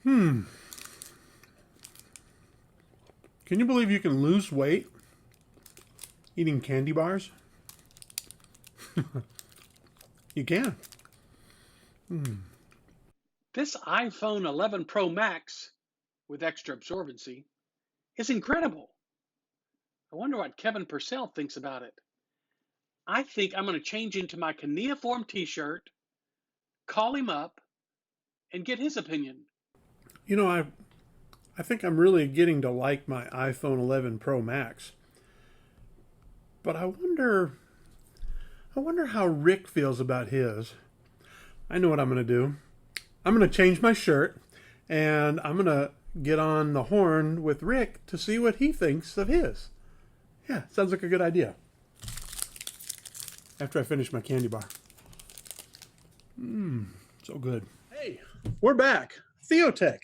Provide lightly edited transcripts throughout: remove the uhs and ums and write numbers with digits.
Hmm. Can you believe you can lose weight eating candy bars? You can. This iPhone 11 Pro Max with extra absorbency is incredible. I wonder what Kevin Purcell thinks about it. I think I'm going to change into my cuneiform t-shirt, call him up, and get his opinion. You know, I think I'm really getting to like my iPhone 11 Pro Max. But I wonder how Rick feels about his. I know what I'm going to do. I'm going to change my shirt and I'm going to get on the horn with Rick to see what he thinks of his. Yeah, sounds like a good idea. After I finish my candy bar. So good. Hey, we're back. Theotek.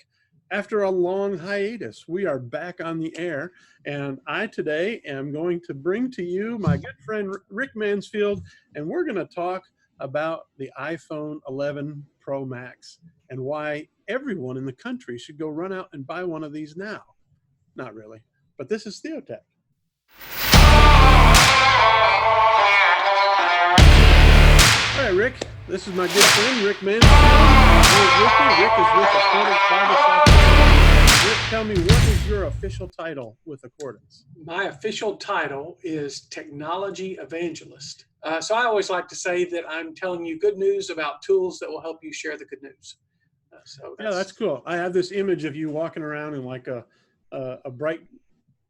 After a long hiatus, we are back on the air, and I today am going to bring to you my good friend Rick Mansfield, and we're going to talk about the iPhone 11 Pro Max and why everyone in the country should go run out and buy one of these now. Not really, but this is Theotek. All right, Rick. This is my good friend, Rick Mansfield. Rick is with Accordance Bible Software. Rick, tell me, what is your official title with Accordance? My official title is Technology Evangelist. So I always like to say that I'm telling you good news about tools that will help you share the good news. Yeah, that's cool. I have this image of you walking around in like a bright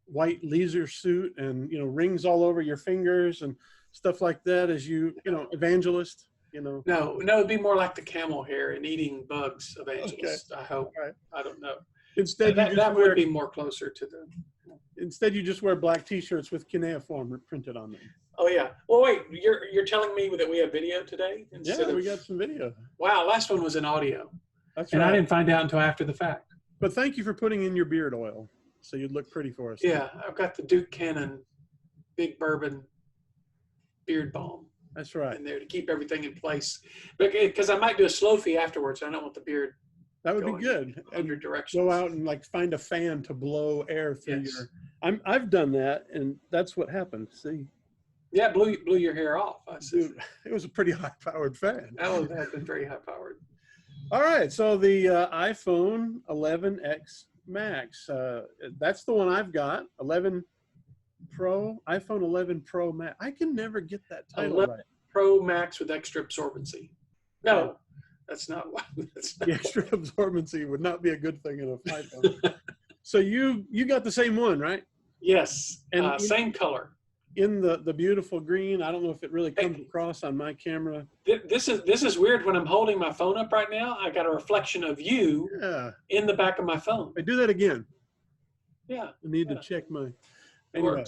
white leisure suit and, rings all over your fingers and stuff like that as evangelist. No, it'd be more like the camel hair and eating bugs evangelist. Okay. I hope. Right. I don't know. Instead, that would be more closer to the. Instead, you just wear black T-shirts with cuneiform printed on them. Oh yeah. Well, wait. You're telling me that we have video today? Yeah, we got some video. Wow, last one was in audio. That's right. And I didn't find out until after the fact. But thank you for putting in your beard oil, so you'd look pretty for us. Yeah, I've got the Duke Cannon Big Bourbon beard balm. That's right. In there to keep everything in place, because I might do a slow-fee afterwards. I don't want the beard. That would be good. Under direction. Go out and find a fan to blow air through your. I've done that, and that's what happened. See. Yeah, blew your hair off. Dude, it was a pretty high-powered fan. That would have been very high-powered. All right, so the iPhone 11X Max. That's the one I've got. 11 Pro, iPhone 11 Pro Max. I can never get that title right. Pro Max with extra absorbency. No, that's not what. The extra absorbency would not be a good thing in a iPhone. So you got the same one, right? Yes, and same color. In the beautiful green. I don't know if it really comes across on my camera. This is weird. When I'm holding my phone up right now, I got a reflection of you in the back of my phone. I do that again. Yeah. I need to check my. Anyway,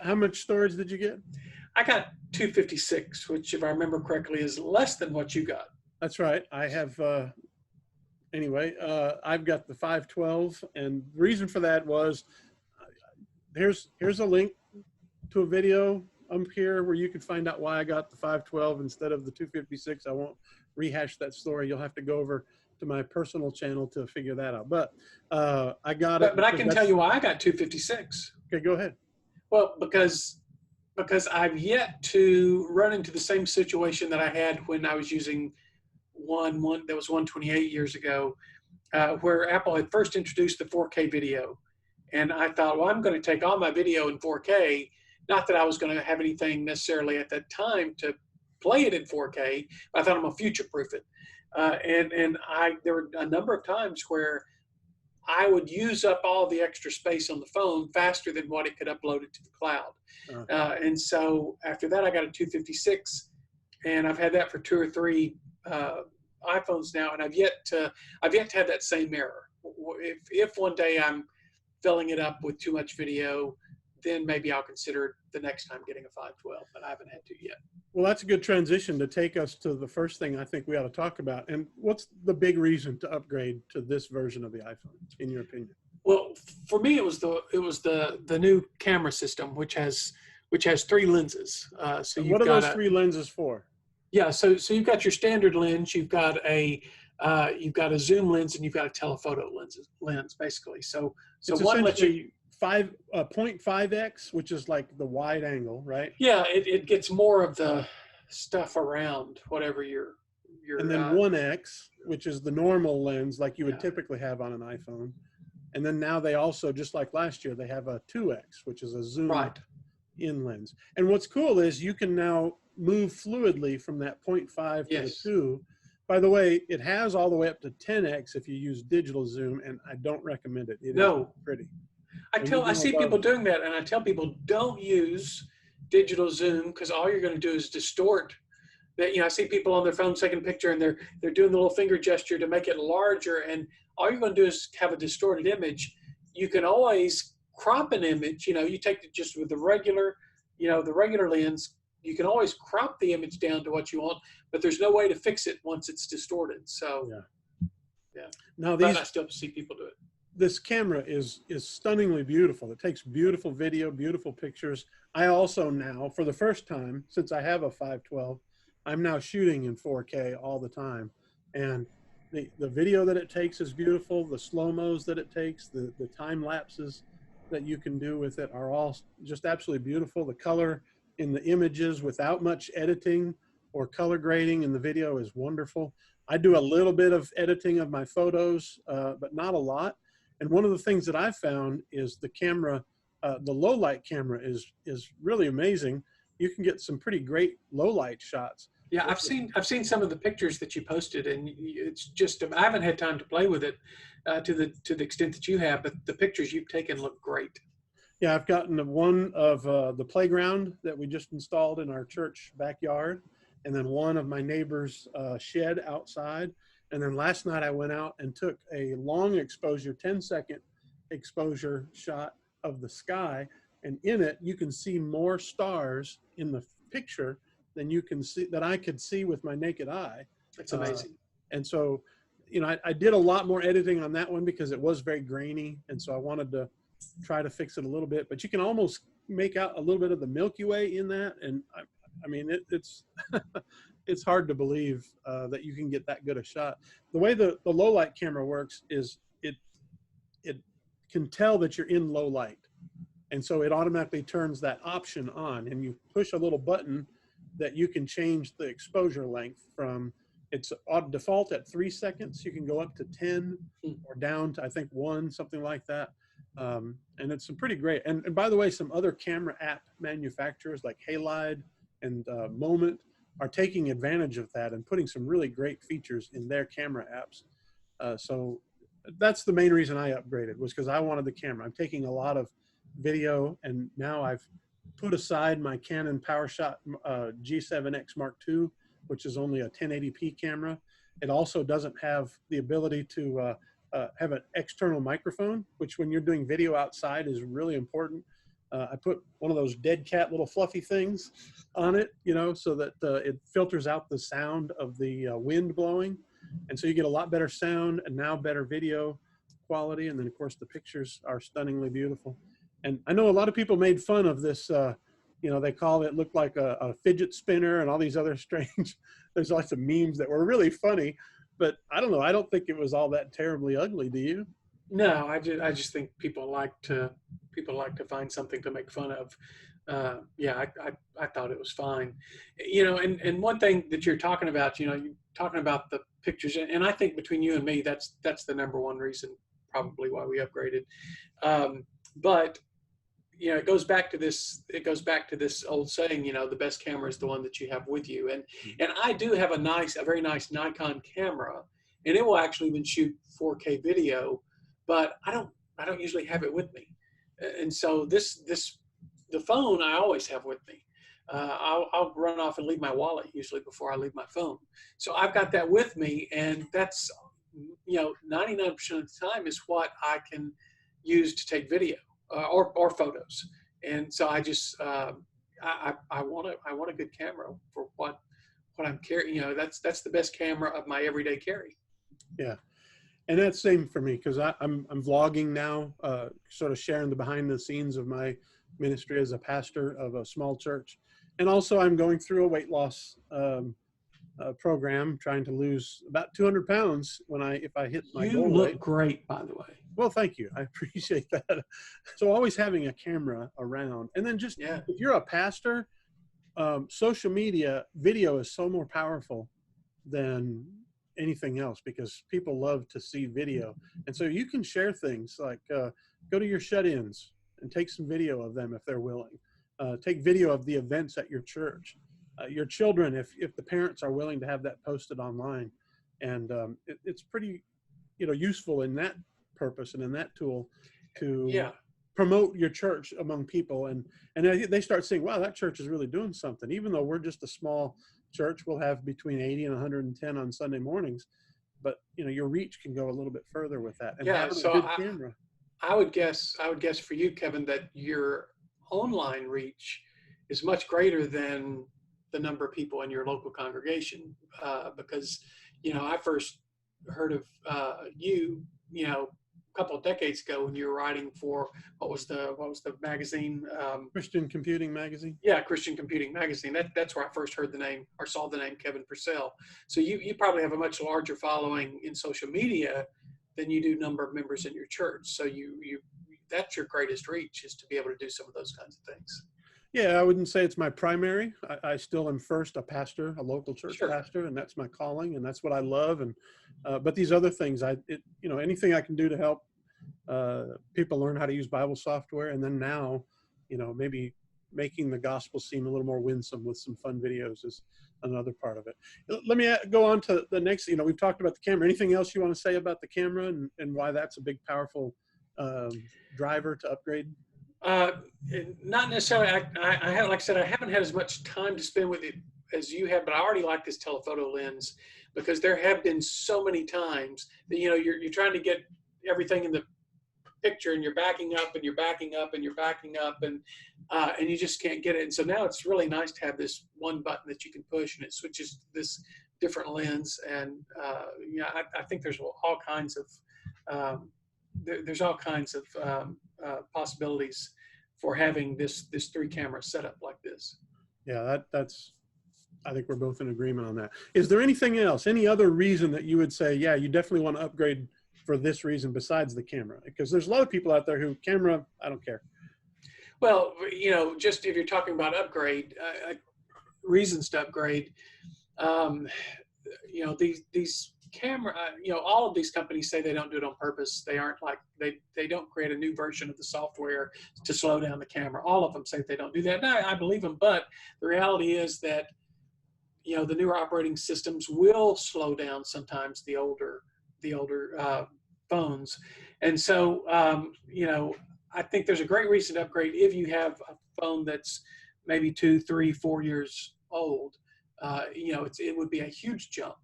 how much storage did you get? I got 256, which, if I remember correctly, is less than what you got. That's right. I have. I've got the 512, and the reason for that was here's a link to a video up here where you can find out why I got the 512 instead of the 256. I won't rehash that story. You'll have to go over to my personal channel to figure that out. But I got it. But I can tell you why I got 256. Okay, go ahead. Well, because I've yet to run into the same situation that I had when I was using one that was 128 years ago, where Apple had first introduced the 4K video. And I thought, well, I'm going to take all my video in 4K. Not that I was going to have anything necessarily at that time to play it in 4K. But I thought I'm going to future-proof it. And there were a number of times where I would use up all the extra space on the phone faster than what it could upload it to the cloud. And so after that, I got a 256, and I've had that for 2 or 3 iPhones now, and I've yet to have that same error. If one day I'm filling it up with too much video, then maybe I'll consider the next time getting a 512, but I haven't had to yet. Well, that's a good transition to take us to the first thing I think we ought to talk about. And what's the big reason to upgrade to this version of the iPhone, in your opinion? Well, for me, it was the new camera system, which has 3 lenses. So what are those 3 lenses for? Yeah, so you've got your standard lens. You've got a you've got a zoom lens, and you've got a telephoto lens basically. So It's one lets you, essentially 0.5x, which is like the wide angle, right? yeah, it gets more of the stuff around whatever your And then 1x, which is the normal lens like you would yeah. typically have on an iPhone. And then now they also, just like last year, they have a 2x, which is a zoom Right. in lens. And what's cool is you can now move fluidly from that 0.5 to the Yes. 2. By the way, it has all the way up to 10x if you use digital zoom, and I don't recommend it. It No. is pretty. I see people doing that, and I tell people, don't use digital zoom, because all you're going to do is distort that. I see people on their phone taking a picture, and they're doing the little finger gesture to make it larger, and all you're going to do is have a distorted image. You can always crop an image. You take it just with the regular lens. You can always crop the image down to what you want, but there's no way to fix it once it's distorted. So yeah. Now But I still see people do it. this camera is stunningly beautiful. It takes beautiful video, beautiful pictures. I also now, for the first time since I have a 512, I'm now shooting in 4K all the time. And the video that it takes is beautiful. The slow-mos that it takes, the time lapses that you can do with it are all just absolutely beautiful. The color in the images without much editing or color grading in the video is wonderful. I do a little bit of editing of my photos, but not a lot. And one of the things that I've found is the camera, the low light camera is really amazing. You can get some pretty great low light shots. Yeah, I've seen some of the pictures that you posted, and it's just, I haven't had time to play with it to the extent that you have, but the pictures you've taken look great. Yeah, I've gotten one of the playground that we just installed in our church backyard, and then one of my neighbor's shed outside. And then last night I went out and took a long exposure, 10-second exposure shot of the sky. And in it, you can see more stars in the picture than you can see, that I could see with my naked eye. It's amazing. And so, I did a lot more editing on that one because it was very grainy. And so I wanted to try to fix it a little bit, but you can almost make out a little bit of the Milky Way in that. And I mean, it's, it's hard to believe that you can get that good a shot. The way the low light camera works is it can tell that you're in low light. And so it automatically turns that option on, and you push a little button that you can change the exposure length from, it's default at 3 seconds. You can go up to 10 or down to, I think, 1, something like that. And it's some pretty great. And by the way, some other camera app manufacturers like Halide and Moment are taking advantage of that and putting some really great features in their camera apps. So that's the main reason I upgraded, was because I wanted the camera. I'm taking a lot of video, and now I've put aside my Canon PowerShot G7X Mark II, which is only a 1080p camera. It also doesn't have the ability to have an external microphone, which when you're doing video outside is really important. I put one of those dead cat little fluffy things on it, so that it filters out the sound of the wind blowing. And so you get a lot better sound and now better video quality. And then of course the pictures are stunningly beautiful. And I know a lot of people made fun of this, they call it, looked like a fidget spinner and all these other strange, there's lots of memes that were really funny, but I don't know. I don't think it was all that terribly ugly. Do you? No, I just think people like to find something to make fun of. I thought it was fine. And one thing that you're talking about, you're talking about the pictures, and I think between you and me, that's the number one reason probably why we upgraded. But it goes back to this old saying, the best camera is the one that you have with you. And I do have a very nice Nikon camera, and it will actually even shoot 4K video, but I don't usually have it with me. And so the phone I always have with me. I'll run off and leave my wallet usually before I leave my phone. So I've got that with me, and that's 99% of the time is what I can use to take video or photos. And so I just I want a good camera for what I'm carrying. That's the best camera of my everyday carry. Yeah. And that's same for me, because I'm vlogging now, sort of sharing the behind the scenes of my ministry as a pastor of a small church. And also I'm going through a weight loss program, trying to lose about 200 pounds if I hit my You goal look weight. great, by the way. Well, thank you. I appreciate that. So always having a camera around, and then just Yeah. if you're a pastor, social media video is so more powerful than anything else because people love to see video. And so you can share things like go to your shut-ins and take some video of them if they're willing. Take video of the events at your church. Your children, if the parents are willing to have that posted online. And it's pretty, useful in that purpose and in that tool to Yeah. promote your church among people. And they start saying, wow, that church is really doing something. Even though we're just a small church, we'll have between 80 and 110 on Sunday mornings, but your reach can go a little bit further with that. And Yeah. having So a good camera. I would guess for you, Kevin, that your online reach is much greater than the number of people in your local congregation, because I first heard of you, a couple of decades ago when you were writing for what was the magazine? Christian Computing Magazine. Yeah, Christian Computing Magazine. That's where I first heard the name or saw the name Kevin Purcell. So you probably have a much larger following in social media than you do number of members in your church. So you that's your greatest reach, is to be able to do some of those kinds of things. Yeah, I wouldn't say it's my primary. I still am first a pastor, a local church Sure. pastor, and that's my calling, and that's what I love. And but these other things, anything I can do to help people learn how to use Bible software, and then now, maybe making the gospel seem a little more winsome with some fun videos is another part of it. Let me go on to the next. We've talked about the camera. Anything else you want to say about the camera and why that's a big, powerful driver to upgrade? Not necessarily. I have, like I said, I haven't had as much time to spend with it as you have, but I already like this telephoto lens because there have been so many times that you're trying to get everything in the picture and you're backing up and you're backing up and you're backing up and you just can't get it. And so now it's really nice to have this one button that you can push and it switches to this different lens. And I think there's all kinds of possibilities for having this 3-camera setup like this. Yeah, that's. I think we're both in agreement on that. Is there anything else, any other reason that you would say, yeah, you definitely want to upgrade for this reason besides the camera? Because there's a lot of people out there who camera, I don't care. Well, just if you're talking about upgrade, reasons to upgrade, these camera, all of these companies say they don't do it on purpose. They aren't like, they don't create a new version of the software to slow down the camera. All of them say they don't do that. And I believe them, but the reality is that, the newer operating systems will slow down sometimes the older phones. And so, I think there's a great reason to upgrade if you have a phone that's maybe 2, 3, 4 years old. It would be a huge jump.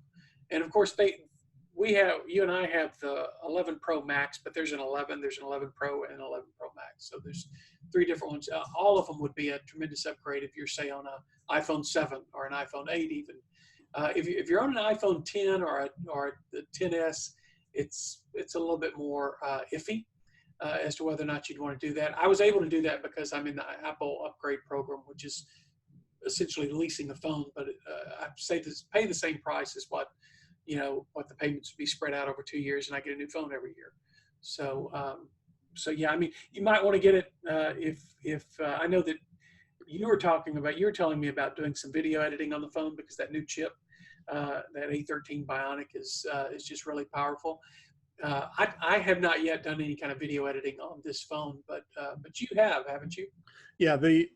And of course, you and I have the 11 Pro Max, but there's an 11 Pro, and an 11 Pro Max. So there's 3 different ones. All of them would be a tremendous upgrade if you're, say, on an iPhone 7 or an iPhone 8 even. If you're on an iPhone 10 or the 10s, it's a little bit more iffy as to whether or not you'd want to do that. I was able to do that because I'm in the Apple upgrade program, which is essentially leasing a phone, but I pay the same price as what the payments would be spread out over 2 years, and I get a new phone every year. So yeah, I mean, you might want to get it if I know that you were telling me about doing some video editing on the phone because that new chip, that A13 Bionic is just really powerful. I have not yet done any kind of video editing on this phone, but you have, haven't you? Yeah, the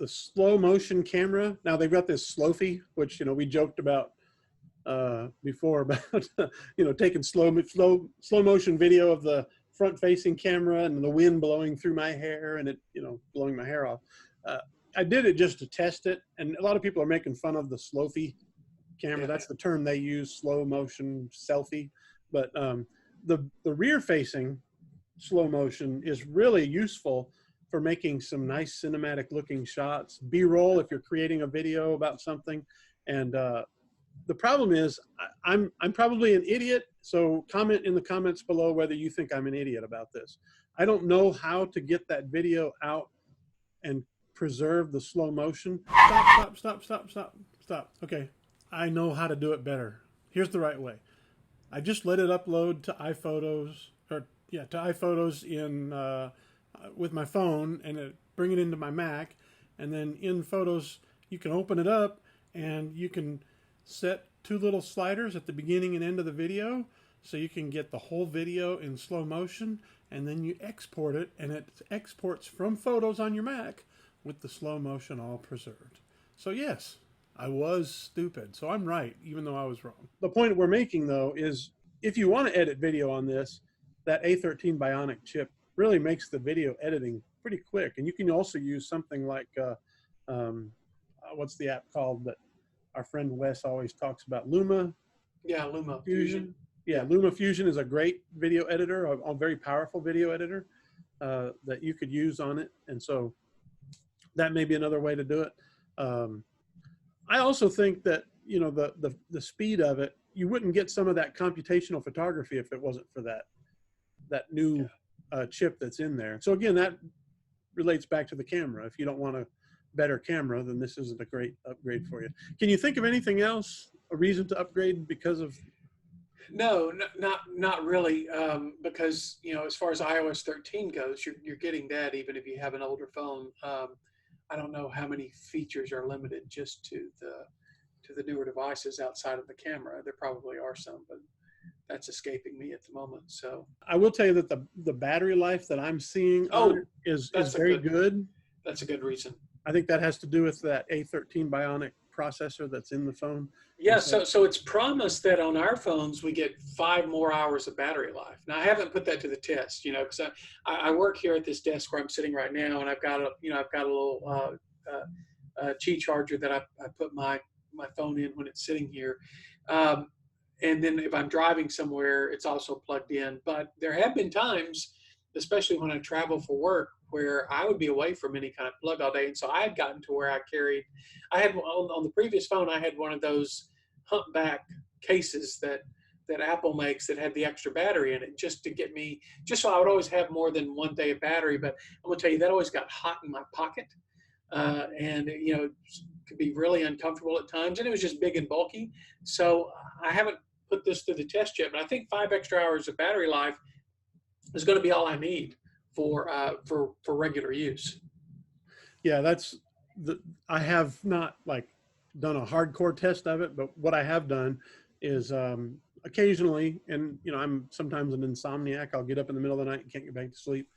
slow motion camera. Now they've got this Slow-fi, which we joked about before about taking slow motion video of the front facing camera and the wind blowing through my hair and it blowing my hair off. I did it just to test it, and a lot of people are making fun of the Slow-fi camera. Yeah. That's the term they use, slow motion selfie. But the rear facing slow motion is really useful for making some nice cinematic looking shots, B-roll if you're creating a video about something. And the problem is I'm probably an idiot. So comment in the comments below whether you think I'm an idiot about this. I don't know how to get that video out and preserve the slow motion. Stop. Okay. I know how to do it better. Here's the right way. I just let it upload to iPhotos, or yeah, to iPhotos in with my phone, and bring it into my Mac, and then in Photos you can open it up, and you can set two little sliders at the beginning and end of the video, so you can get the whole video in slow motion, and then you export it, and it exports from Photos on your Mac with the slow motion all preserved. So yes, I was stupid. So I'm right, even though I was wrong. The point we're making, though, is if you want to edit video on this, that A13 Bionic chip really makes the video editing pretty quick. And you can also use something like, what's the app called that our friend Wes always talks about? Luma? Yeah, Luma Fusion. Yeah, Luma Fusion is a great video editor, a very powerful video editor that you could use on it. And so that may be another way to do it. I also think that, you know, the speed of it, you wouldn't get some of that computational photography if it wasn't for that new chip that's in there. So again, that relates back to the camera. If you don't want a better camera, then this isn't a great upgrade for you. Can you think of anything else, a reason to upgrade because of? No, not really, because, you know, as far as iOS 13 goes, you're getting that even if you have an older phone. I don't know how many features are limited just to the newer devices outside of the camera. There probably are some, but that's escaping me at the moment. So I will tell you that the battery life that I'm seeing is very good. That's a good reason. I think that has to do with that A13 Bionic processor that's in the phone. Yeah, so it's promised that on our phones we get 5 more hours of battery life. Now I haven't put that to the test, you know, because I work here at this desk where I'm sitting right now, and I've got a little Qi charger that I put my phone in when it's sitting here, and then if I'm driving somewhere, it's also plugged in. But there have been times, especially when I travel for work, where I would be away from any kind of plug all day. And so I had gotten to where I had on the previous phone, I had one of those humpback cases that Apple makes that had the extra battery in it, just so I would always have more than 1 day of battery. But I'm gonna tell you, that always got hot in my pocket. And you know, it could be really uncomfortable at times, and it was just big and bulky. So I haven't put this through the test yet, but I think 5 extra hours of battery life is going to be all I need for regular use. Yeah, I have not like done a hardcore test of it, but what I have done is occasionally, and you know, I'm sometimes an insomniac. I'll get up in the middle of the night and can't get back to sleep,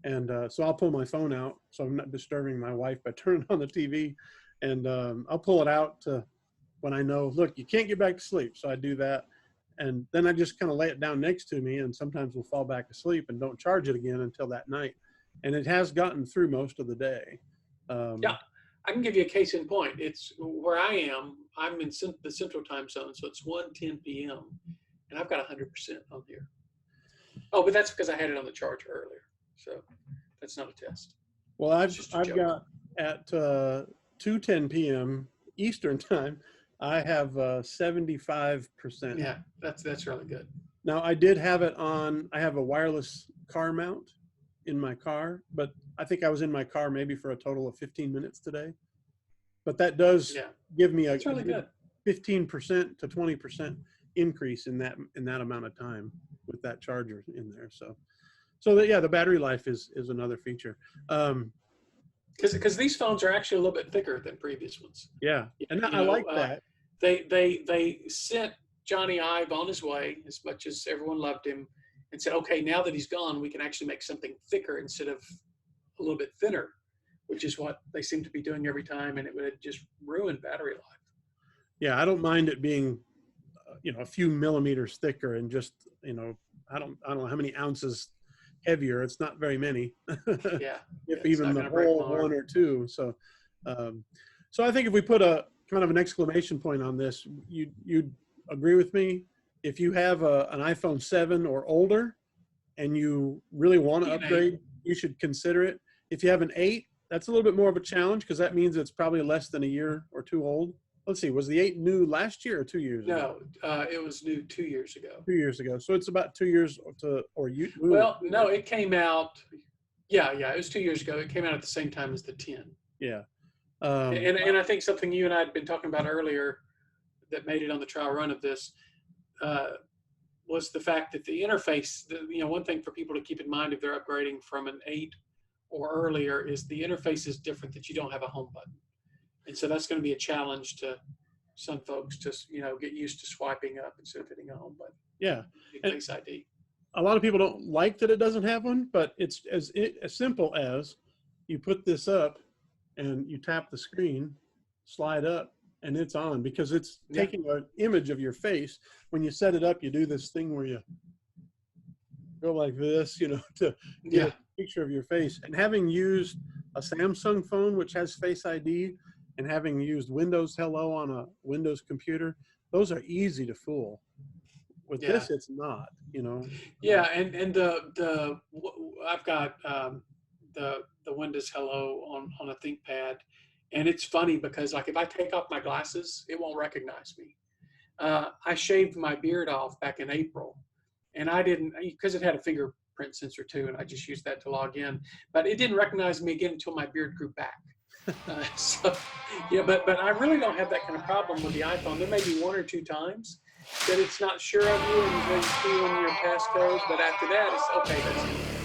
and so I'll pull my phone out so I'm not disturbing my wife by turning on the TV, and I'll pull it out to when I know, look, you can't get back to sleep. So I do that, and then I just kind of lay it down next to me, and sometimes we'll fall back asleep and don't charge it again until that night, and it has gotten through most of the day. Yeah, I can give you a case in point. It's where I am. I'm in the Central Time Zone, so it's 1:10 p.m. and I've got 100% on here. Oh, but that's because I had it on the charger earlier, so that's not a test. Well, I've got at 2:10 p.m. Eastern Time, I have 75%. Yeah, that's really good. Now I did have it on. I have a wireless car mount in my car, but I think I was in my car maybe for a total of 15 minutes today. But that does give me a really good 15% to 20% increase in that amount of time with that charger in there. So that, yeah, the battery life is another feature. Because these phones are actually a little bit thicker than previous ones. Yeah, and I like that. They sent Johnny Ive on his way, as much as everyone loved him, and said, okay, now that he's gone, we can actually make something thicker instead of a little bit thinner, which is what they seem to be doing every time, and it would just ruin battery life. Yeah, I don't mind it being, you know, a few millimeters thicker, and just, you know, I don't know how many ounces heavier. It's not very many. Yeah. If even the whole 1 or 2. So, so I think if we put a kind of an exclamation point on this, you'd agree with me. If you have an iPhone 7 or older, and you really want to upgrade, you should consider it. If you have an 8, that's a little bit more of a challenge, because that means it's probably less than a year or 2 old. Let's see, was the 8 new last year or 2 years ago? No, it was new 2 years ago. 2 years ago. So it's about 2 years Well, no, it came out. Yeah, it was 2 years ago. It came out at the same time as the 10. Yeah. And I think something you and I had been talking about earlier, that made it on the trial run of this was the fact that the interface, one thing for people to keep in mind if they're upgrading from an 8 or earlier is the interface is different, that you don't have a home button. And so that's going to be a challenge to some folks to, get used to swiping up instead of hitting a home button. Yeah. Face ID. A lot of people don't like that it doesn't have one, but it's as simple as you put this up and you tap the screen, slide up, and it's on, because it's taking an image of your face. When you set it up, you do this thing where you go like this, to get a picture of your face. And having used a Samsung phone, which has Face ID, and having used Windows Hello on a Windows computer, those are easy to fool. With this, it's not, Yeah, and I've got the Windows Hello on a ThinkPad, and it's funny because like if I take off my glasses, it won't recognize me. I shaved my beard off back in April, and I didn't, because it had a fingerprint sensor too, and I just used that to log in. But it didn't recognize me again until my beard grew back. But I really don't have that kind of problem with the iPhone. There may be 1 or 2 times that it's not sure of you and you fill in your passcode, but after that, it's okay. That's it.